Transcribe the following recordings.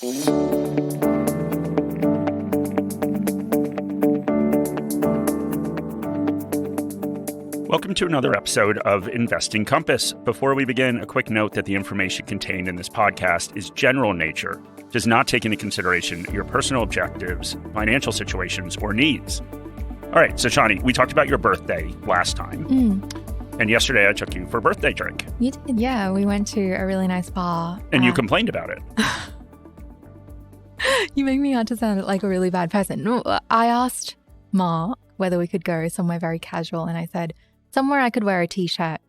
Welcome to another episode of Investing Compass. Before we begin, a quick note that the information contained in this podcast is general in nature, does not take into consideration your personal objectives, financial situations, or needs. All right, so Shani, we talked about your birthday last time. And yesterday I took you for a birthday drink. You did, yeah. We went to a really nice bar. And you complained about it. You make me out to sound like a really bad person. No, I asked Mark whether we could go somewhere very casual, and I said, somewhere I could wear a t-shirt.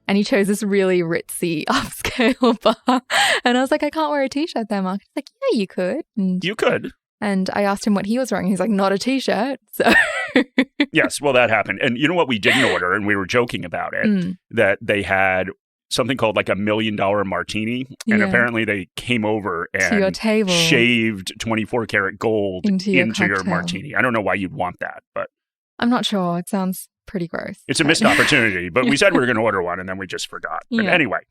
And he chose this really ritzy upscale bar. And I was like, I can't wear a t-shirt there, Mark. He's like, yeah, you could. And you could. And I asked him what he was wearing. He's like, not a t-shirt. So yes, well, that happened. And you know what we didn't order, and we were joking about it, that they had something called like $1 million martini. And apparently they came over and to your table, shaved 24 karat gold into your martini. I don't know why you'd want that, but I'm not sure. It sounds pretty gross. It's a missed opportunity, but we said we were going to order one and then we just forgot. But anyway,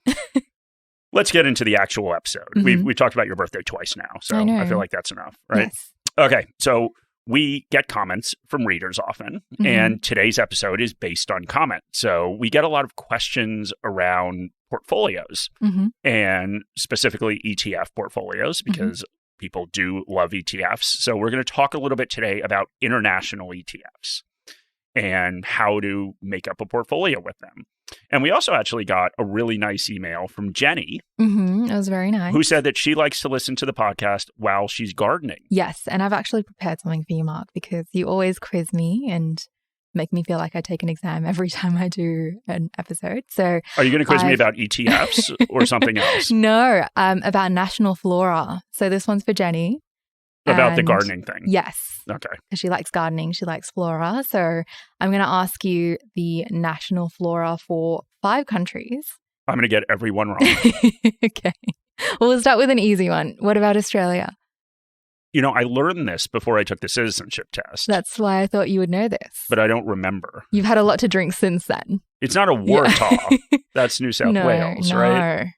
let's get into the actual episode. We've talked about your birthday twice now, so I feel like that's enough, right? Yes. Okay, so we get comments from readers often, and today's episode is based on comment. So we get a lot of questions around portfolios, and specifically ETF portfolios, because people do love ETFs. So we're going to talk a little bit today about international ETFs and how to make up a portfolio with them. And we also actually got a really nice email from Jenny. It was very nice. Who said that she likes to listen to the podcast while she's gardening. Yes, and I've actually prepared something for you, Mark, because you always quiz me and make me feel like I take an exam every time I do an episode. So, are you going to quiz me about ETFs or something else? No, about national flora. So this one's for Jenny. About the gardening thing? Yes. Okay. Because she likes gardening. She likes flora. So I'm going to ask you the national flora for 5 countries. I'm going to get every one wrong. Okay. Well, we'll start with an easy one. What about Australia? You know, I learned this before I took the citizenship test. That's why I thought you would know this. But I don't remember. You've had a lot to drink since then. It's not a Warthaw. That's New South Wales, right?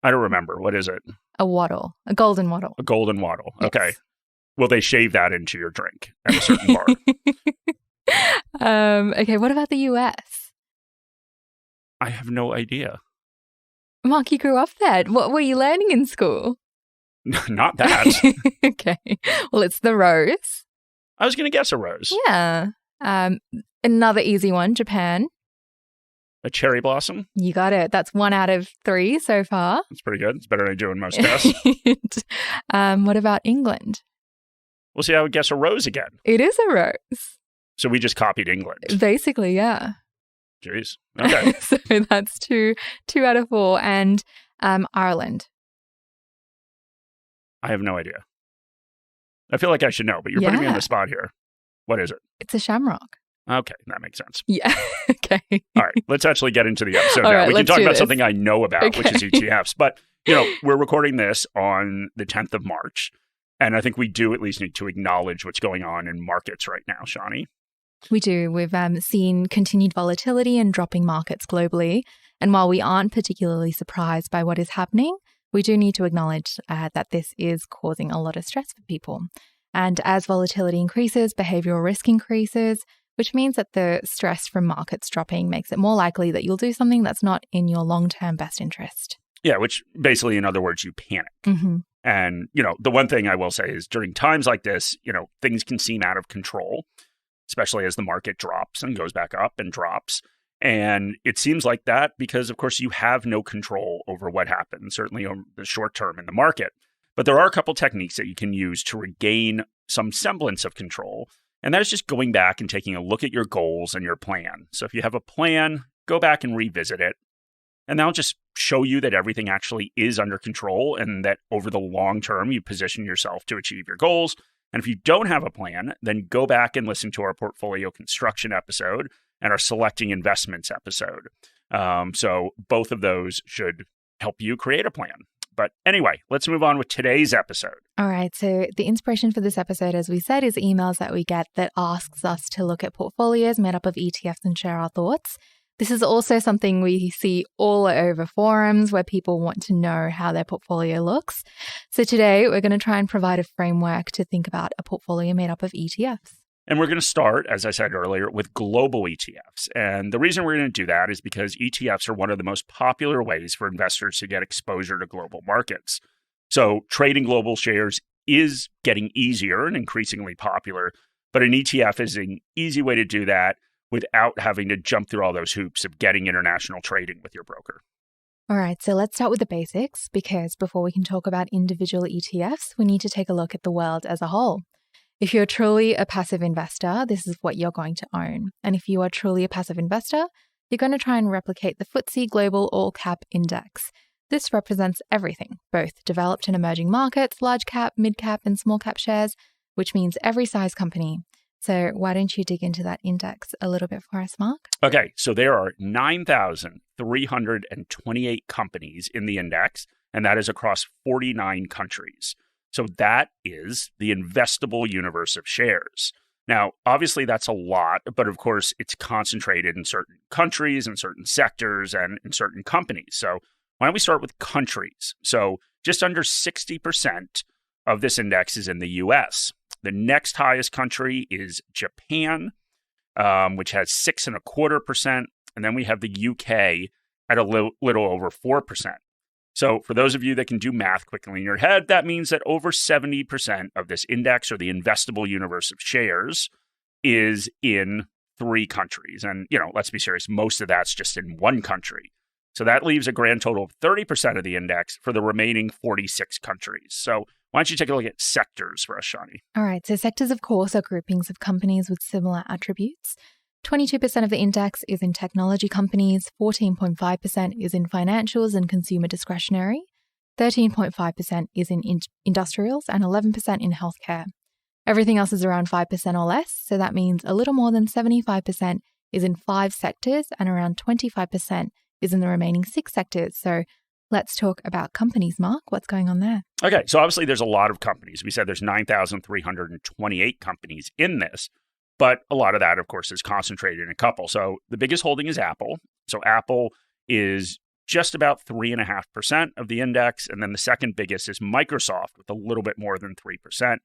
I don't remember. What is it? A wattle. A golden wattle. A golden wattle. Yes. Okay. Will they shave that into your drink at a certain bar? Okay, what about the US? I have no idea. Mark, you grew up there. What were you learning in school? Not that. Okay. Well, it's the rose. I was going to guess a rose. Yeah. Another easy one, Japan. A cherry blossom? You got it. That's 1 out of 3 so far. That's pretty good. It's better than I do in most tests. What about England? Well, see, I would guess a rose again. It is a rose. So we just copied England. Basically, yeah. Jeez. Okay. So that's 2 out of 4. And Ireland. I have no idea. I feel like I should know, but you're putting me on the spot here. What is it? It's a shamrock. Okay, that makes sense. Yeah. Okay. All right, let's actually get into the episode now. We can talk about something I know about, which is ETFs. But, you know, we're recording this on the 10th of March. And I think we do at least need to acknowledge what's going on in markets right now, Shani. We do. We've seen continued volatility and dropping markets globally. And while we aren't particularly surprised by what is happening, we do need to acknowledge that this is causing a lot of stress for people. And as volatility increases, behavioral risk increases, which means that the stress from markets dropping makes it more likely that you'll do something that's not in your long-term best interest. Yeah, which basically, in other words, you panic. And, you know, the one thing I will say is during times like this, you know, things can seem out of control, especially as the market drops and goes back up and drops. And it seems like that because, of course, you have no control over what happens, certainly over the short term in the market. But there are a couple techniques that you can use to regain some semblance of control. And that is just going back and taking a look at your goals and your plan. So if you have a plan, go back and revisit it. And that'll just show you that everything actually is under control and that over the long term, you position yourself to achieve your goals. And if you don't have a plan, then go back and listen to our portfolio construction episode and our selecting investments episode. So both of those should help you create a plan. But anyway, let's move on with today's episode. All right. So the inspiration for this episode, as we said, is emails that we get that asks us to look at portfolios made up of ETFs and share our thoughts. This is also something we see all over forums where people want to know how their portfolio looks. So today we're going to try and provide a framework to think about a portfolio made up of ETFs. And we're going to start, as I said earlier, with global ETFs. And the reason we're going to do that is because ETFs are one of the most popular ways for investors to get exposure to global markets. So trading global shares is getting easier and increasingly popular, but an ETF is an easy way to do that without having to jump through all those hoops of getting international trading with your broker. All right, so let's start with the basics, because before we can talk about individual ETFs, we need to take a look at the world as a whole. If you're truly a passive investor, this is what you're going to own. And if you are truly a passive investor, you're going to try and replicate the Ftse Global All Cap Index. This represents everything, both developed and emerging markets, large cap, mid cap, and small cap shares, which means every size company. So why don't you dig into that index a little bit for us, Mark? Okay, so there are 9,328 companies in the index, and that is across 49 countries. So that is the investable universe of shares. Now, obviously, that's a lot, but of course, it's concentrated in certain countries and certain sectors and in certain companies. So why don't we start with countries? So just under 60% of this index is in the US. The next highest country is Japan, which has 6.25%. And then we have the UK at a little over 4%. So for those of you that can do math quickly in your head, that means that over 70% of this index, or the investable universe of shares, is in 3 countries. And, let's be serious, most of that's just in one country. So that leaves a grand total of 30% of the index for the remaining 46 countries. So why don't you take a look at sectors for us, Shani? All right, so sectors, of course, are groupings of companies with similar attributes. 22% of the index is in technology companies, 14.5% is in financials and consumer discretionary, 13.5% is in industrials, and 11% in healthcare. Everything else is around 5% or less, so that means a little more than 75% is in 5 sectors and around 25% is in the remaining 6 sectors. So let's talk about companies, Mark. What's going on there? Okay, so obviously there's a lot of companies. We said there's 9,328 companies in this. But a lot of that, of course, is concentrated in a couple. So the biggest holding is Apple. So Apple is just about 3.5% of the index. And then the second biggest is Microsoft with a little bit more than 3%.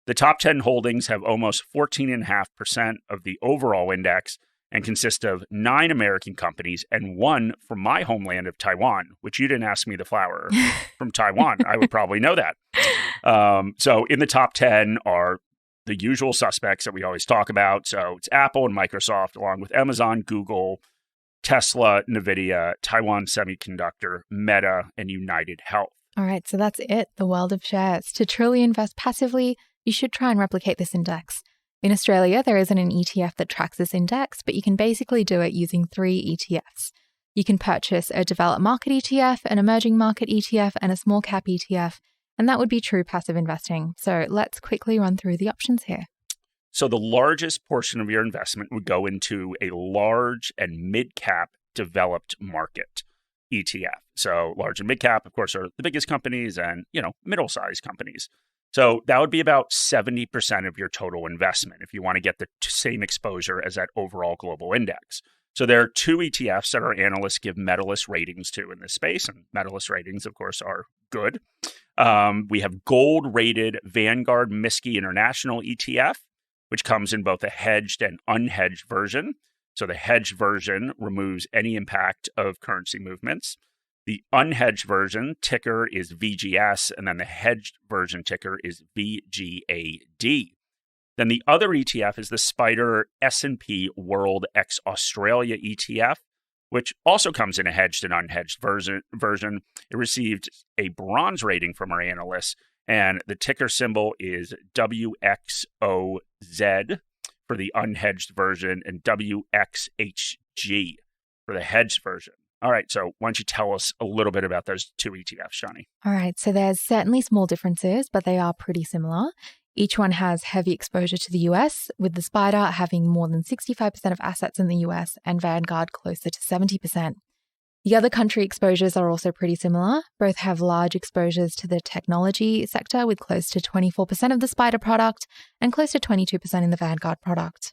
The top 10 holdings have almost 14.5% of the overall index and consist of 9 American companies and 1 from my homeland of Taiwan, which you didn't ask me the flower from Taiwan. I would probably know that. So in the top 10 are the usual suspects that we always talk about. So it's Apple and Microsoft, along with Amazon, Google, Tesla, NVIDIA, Taiwan Semiconductor, Meta, and United Health. All right, so that's it, the world of shares. To truly invest passively, you should try and replicate this index. In Australia, there isn't an ETF that tracks this index, but you can basically do it using 3 ETFs. You can purchase a developed market ETF, an emerging market ETF, and a small cap ETF. And that would be true passive investing. So let's quickly run through the options here. So the largest portion of your investment would go into a large and mid-cap developed market ETF. So large and mid-cap, of course, are the biggest companies and, middle-sized companies. So that would be about 70% of your total investment if you want to get the same exposure as that overall global index. So there are 2 ETFs that our analysts give medalist ratings to in this space. And medalist ratings, of course, are good. We have gold-rated Vanguard Miski International ETF, which comes in both a hedged and unhedged version. So the hedged version removes any impact of currency movements. The unhedged version ticker is VGS, and then the hedged version ticker is VGAD. Then the other ETF is the Spider S&P World X Australia ETF, which also comes in a hedged and unhedged version. It received a bronze rating from our analysts, and the ticker symbol is WXOZ for the unhedged version and WXHG for the hedged version. All right, so why don't you tell us a little bit about those 2 ETFs, Shani? All right, so there's certainly small differences, but they are pretty similar. Each one has heavy exposure to the US, with the Spider having more than 65% of assets in the US and Vanguard closer to 70%. The other country exposures are also pretty similar. Both have large exposures to the technology sector, with close to 24% of the Spider product and close to 22% in the Vanguard product.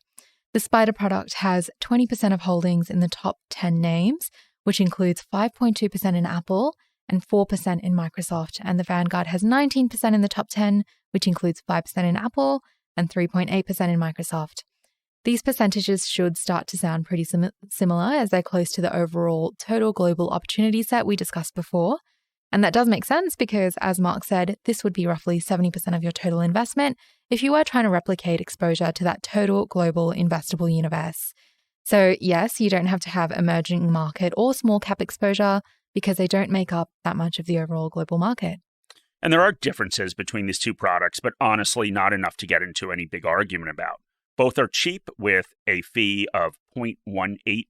The SPDR product has 20% of holdings in the top 10 names, which includes 5.2% in Apple and 4% in Microsoft. And the Vanguard has 19% in the top 10, which includes 5% in Apple and 3.8% in Microsoft. These percentages should start to sound pretty similar as they're close to the overall total global opportunity set we discussed before. And that does make sense because, as Mark said, this would be roughly 70% of your total investment if you were trying to replicate exposure to that total global investable universe. So yes, you don't have to have emerging market or small cap exposure because they don't make up that much of the overall global market. And there are differences between these two products, but honestly not enough to get into any big argument about. Both are cheap with a fee of 0.18%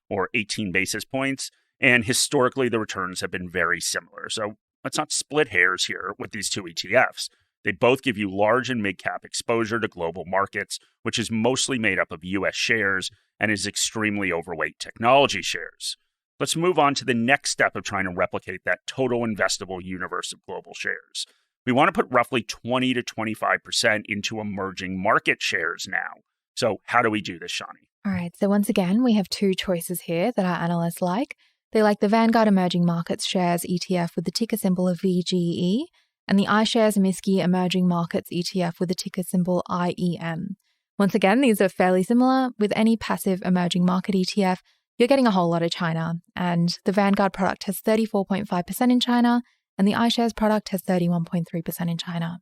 or 18 basis points. And historically, the returns have been very similar. So let's not split hairs here with these two ETFs. They both give you large and mid-cap exposure to global markets, which is mostly made up of U.S. shares and is extremely overweight technology shares. Let's move on to the next step of trying to replicate that total investable universe of global shares. We want to put roughly 20 to 25% into emerging market shares now. So how do we do this, Shani? All right. So once again, we have two choices here that our analysts like. They like the Vanguard Emerging Markets Shares ETF with the ticker symbol of VGE and the iShares Miski Emerging Markets ETF with the ticker symbol IEM. Once again, these are fairly similar. With any passive emerging market ETF, you're getting a whole lot of China. And the Vanguard product has 34.5% in China and the iShares product has 31.3% in China.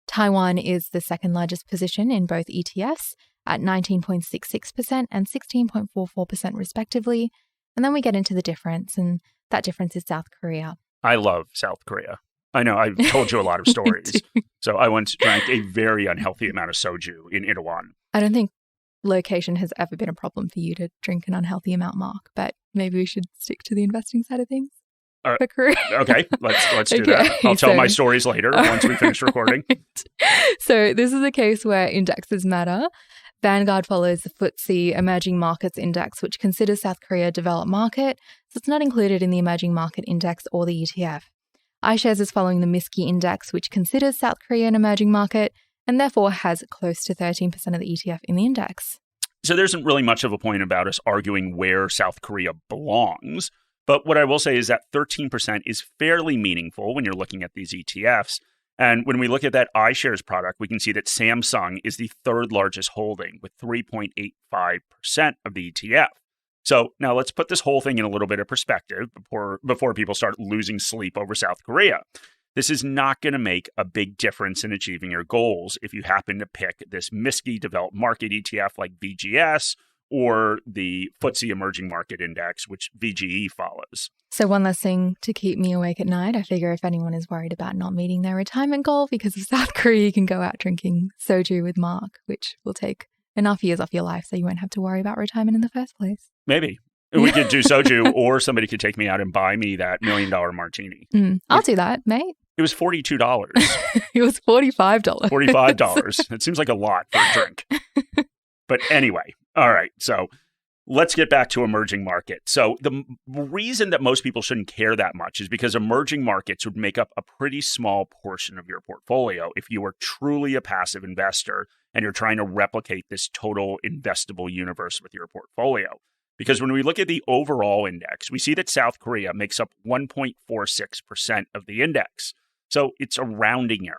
Taiwan is the second largest position in both ETFs at 19.66% and 16.44% respectively. And then we get into the difference, and that difference is South Korea. I love South Korea. I know, I've told you a lot of stories. So I once drank a very unhealthy amount of soju in Itaewon. I don't think location has ever been a problem for you to drink an unhealthy amount, Mark, but maybe we should stick to the investing side of things. For Korea. Okay, let's do that. I'll tell my stories later once we finish recording. So this is a case where indexes matter. Vanguard follows the Ftse Emerging Markets Index, which considers South Korea a developed market, so it's not included in the Emerging Market Index or the ETF. iShares is following the Miski Index, which considers South Korea an emerging market, and therefore has close to 13% of the ETF in the index. So there isn't really much of a point about us arguing where South Korea belongs, but what I will say is that 13% is fairly meaningful when you're looking at these ETFs. And when we look at that iShares product, we can see that Samsung is the third largest holding with 3.85% of the ETF. So now let's put this whole thing in a little bit of perspective before people start losing sleep over South Korea. This is not going to make a big difference in achieving your goals if you happen to pick this Miski developed market ETF like VGS or the Ftse Emerging Market Index, which VGE follows. So one less thing to keep me awake at night. I figure if anyone is worried about not meeting their retirement goal because of South Korea, you can go out drinking soju with Mark, which will take enough years off your life so you won't have to worry about retirement in the first place. Maybe. We could do soju or somebody could take me out and buy me that $1 million martini. I'll do that, mate. It was $42. It was $45. $45. It seems like a lot for a drink. But anyway, all right. So let's get back to emerging markets. So the reason that most people shouldn't care that much is because emerging markets would make up a pretty small portion of your portfolio if you are truly a passive investor and you're trying to replicate this total investable universe with your portfolio. Because when we look at the overall index, we see that South Korea makes up 1.46% of the index. So it's a rounding error.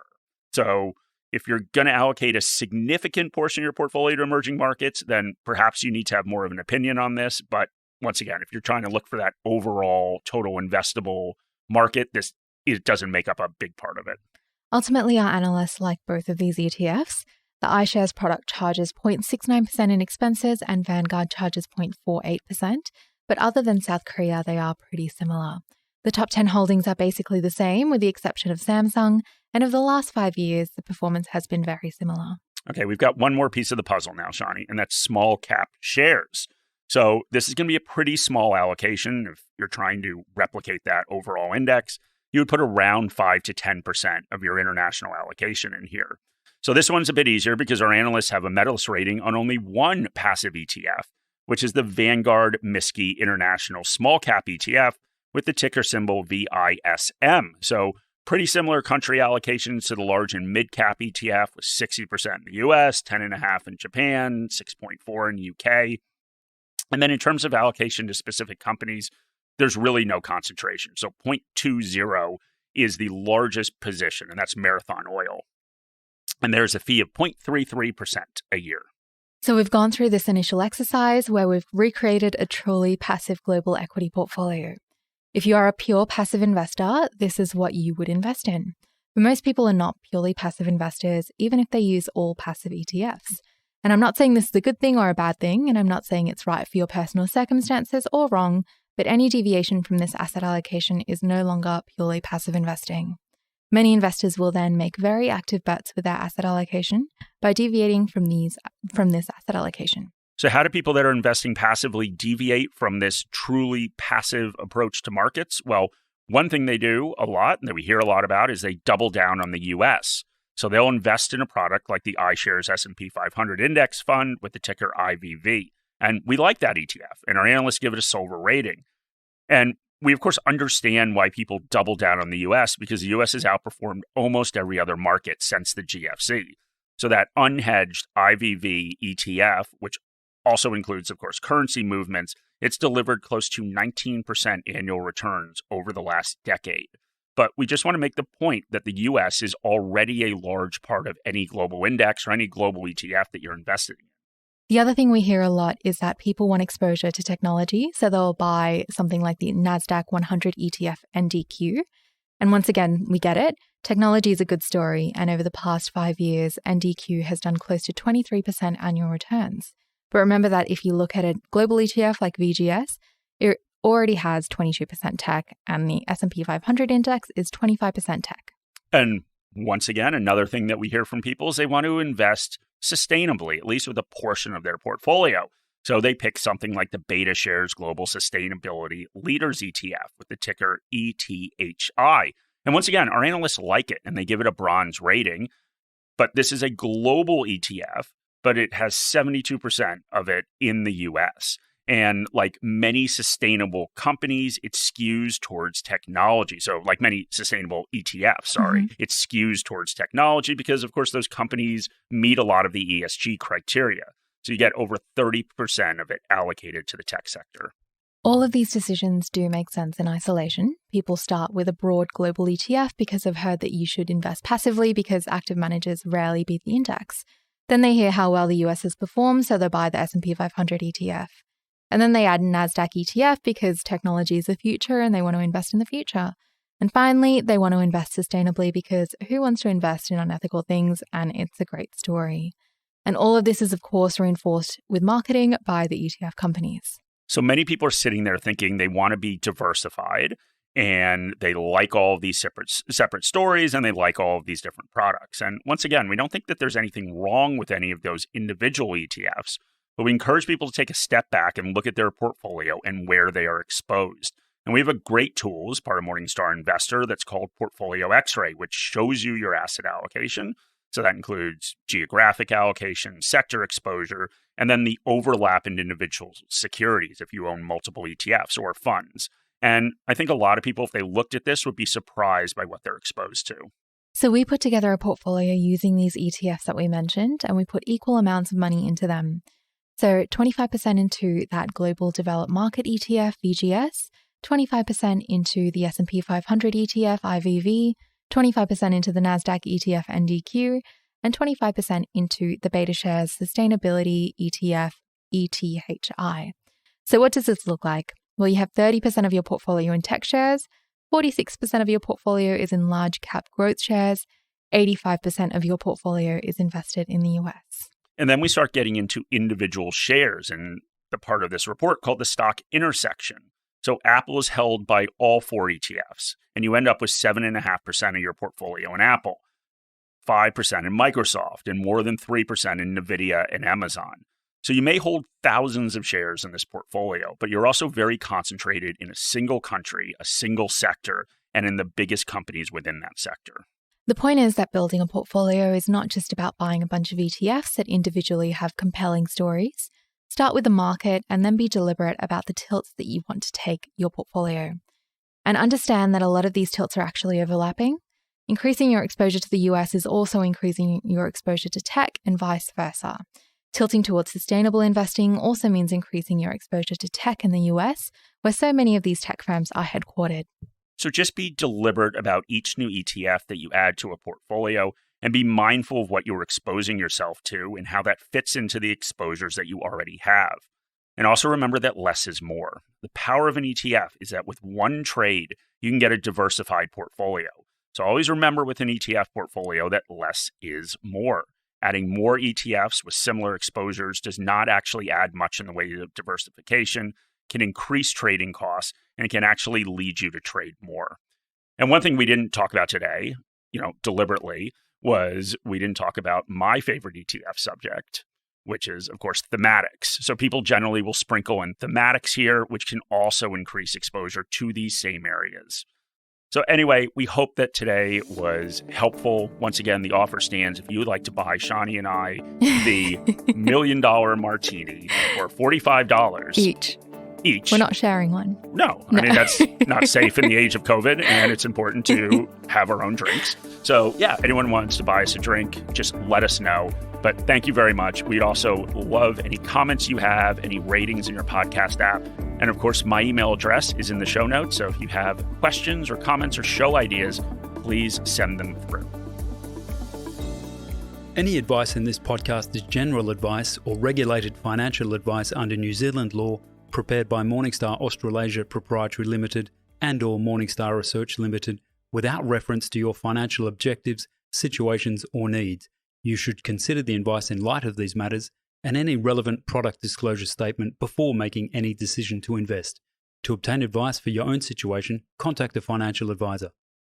So if you're going to allocate a significant portion of your portfolio to emerging markets, then perhaps you need to have more of an opinion on this. But once again, if you're trying to look for that overall total investable market, it doesn't make up a big part of it. Ultimately, our analysts like both of these ETFs. The iShares product charges 0.69% in expenses and Vanguard charges 0.48%. But other than South Korea, they are pretty similar. The top 10 holdings are basically the same with the exception of Samsung. And over the last 5 years, the performance has been very similar. Okay, we've got one more piece of the puzzle now, Shani, and that's small cap shares. So this is going to be a pretty small allocation. If you're trying to replicate that overall index, you would put around 5 to 10% of your international allocation in here. So this one's a bit easier because our analysts have a medalist rating on only one passive ETF, which is the Vanguard Miski International Small Cap ETF with the ticker symbol VISM. So Pretty similar country allocations to the large and mid-cap ETF with 60% in the US, 10.5% in Japan, 6.4% in the UK. And then in terms of allocation to specific companies, there's really no concentration. So 0.20 is the largest position, and that's Marathon Oil. And there's a fee of 0.33% a year. So we've gone through this initial exercise where we've recreated a truly passive global equity portfolio. If you are a pure passive investor, this is what you would invest in. But most people are not purely passive investors, even if they use all passive ETFs. And I'm not saying this is a good thing or a bad thing, and I'm not saying it's right for your personal circumstances or wrong, but any deviation from this asset allocation is no longer purely passive investing. Many investors will then make very active bets with their asset allocation by deviating from this asset allocation. So how do people that are investing passively deviate from this truly passive approach to markets? Well, one thing they do a lot, and that we hear a lot about, is they double down on the US. So they'll invest in a product like the iShares S&P 500 Index Fund with the ticker IVV. And we like that ETF, and our analysts give it a silver rating. And we, of course, understand why people double down on the US, because the US has outperformed almost every other market since the GFC. So that unhedged IVV ETF, which also includes, of course, currency movements, it's delivered close to 19% annual returns over the last decade. But we just want to make the point that the US is already a large part of any global index or any global ETF that you're invested in. The other thing we hear a lot is that people want exposure to technology, so they'll buy something like the NASDAQ 100 ETF NDQ. And once again, we get it. Technology is a good story, and over the past 5 years, NDQ has done close to 23% annual returns. But remember that if you look at a global ETF like VGS, it already has 22% tech, and the S&P 500 index is 25% tech. And once again, another thing that we hear from people is they want to invest sustainably, at least with a portion of their portfolio. So they pick something like the BetaShares Global Sustainability Leaders ETF with the ticker ETHI. And once again, our analysts like it, and they give it a bronze rating. But this is a global ETF, but it has 72% of it in the US. And like many sustainable companies, it skews towards technology. So like many sustainable ETFs, it skews towards technology because, of course, those companies meet a lot of the ESG criteria. So you get over 30% of it allocated to the tech sector. All of these decisions do make sense in isolation. People start with a broad global ETF because they've heard that you should invest passively because active managers rarely beat the index. Then they hear how well the US has performed, so they buy the S&P 500 ETF. And then they add a NASDAQ ETF because technology is the future and they want to invest in the future. And finally, they want to invest sustainably because who wants to invest in unethical things? And it's a great story. And all of this is, of course, reinforced with marketing by the ETF companies. So many people are sitting there thinking they want to be diversified and they like all of these separate stories and they like all of these different products. And once again, we don't think that there's anything wrong with any of those individual ETFs. But we encourage people to take a step back and look at their portfolio and where they are exposed. And we have a great tool as part of Morningstar Investor that's called Portfolio X-Ray, which shows you your asset allocation. So that includes geographic allocation, sector exposure, and then the overlap in individual securities if you own multiple ETFs or funds. And I think a lot of people, if they looked at this, would be surprised by what they're exposed to. So we put together a portfolio using these ETFs that we mentioned, and we put equal amounts of money into them. So 25% into that Global Developed Market ETF, VGS, 25% into the S&P 500 ETF, IVV, 25% into the NASDAQ ETF, NDQ, and 25% into the BetaShares Sustainability ETF, ETHI. So what does this look like? Well, you have 30% of your portfolio in tech shares, 46% of your portfolio is in large cap growth shares, 85% of your portfolio is invested in the US. And then we start getting into individual shares and the part of this report called the stock intersection. So Apple is held by all 4 ETFs, and you end up with 7.5% of your portfolio in Apple, 5% in Microsoft, and more than 3% in NVIDIA and Amazon. So you may hold thousands of shares in this portfolio, but you're also very concentrated in a single country, a single sector, and in the biggest companies within that sector. The point is that building a portfolio is not just about buying a bunch of ETFs that individually have compelling stories. Start with the market and then be deliberate about the tilts that you want to take your portfolio. And understand that a lot of these tilts are actually overlapping. Increasing your exposure to the US is also increasing your exposure to tech and vice versa. Tilting towards sustainable investing also means increasing your exposure to tech in the US, where so many of these tech firms are headquartered. So just be deliberate about each new ETF that you add to a portfolio and be mindful of what you're exposing yourself to and how that fits into the exposures that you already have. And also remember that less is more. The power of an ETF is that with one trade, you can get a diversified portfolio. So always remember with an ETF portfolio that less is more. Adding more ETFs with similar exposures does not actually add much in the way of diversification, can increase trading costs, and it can actually lead you to trade more. And one thing we didn't talk about today, deliberately, was we didn't talk about my favorite ETF subject, which is, of course, thematics. So people generally will sprinkle in thematics here, which can also increase exposure to these same areas. So anyway, we hope that today was helpful. Once again, the offer stands. If you would like to buy Shani and I the $1 million martini for $45 each. We're not sharing one. No. I mean, that's not safe in the age of COVID, and it's important to have our own drinks. So yeah, anyone wants to buy us a drink, just let us know. But thank you very much. We'd also love any comments you have, any ratings in your podcast app. And of course, my email address is in the show notes. So if you have questions or comments or show ideas, please send them through. Any advice in this podcast is general advice or regulated financial advice under New Zealand law, prepared by Morningstar Australasia Proprietary Limited and or Morningstar Research Limited, without reference to your financial objectives, situations or needs. You should consider the advice in light of these matters and any relevant product disclosure statement before making any decision to invest. To obtain advice for your own situation, contact a financial advisor.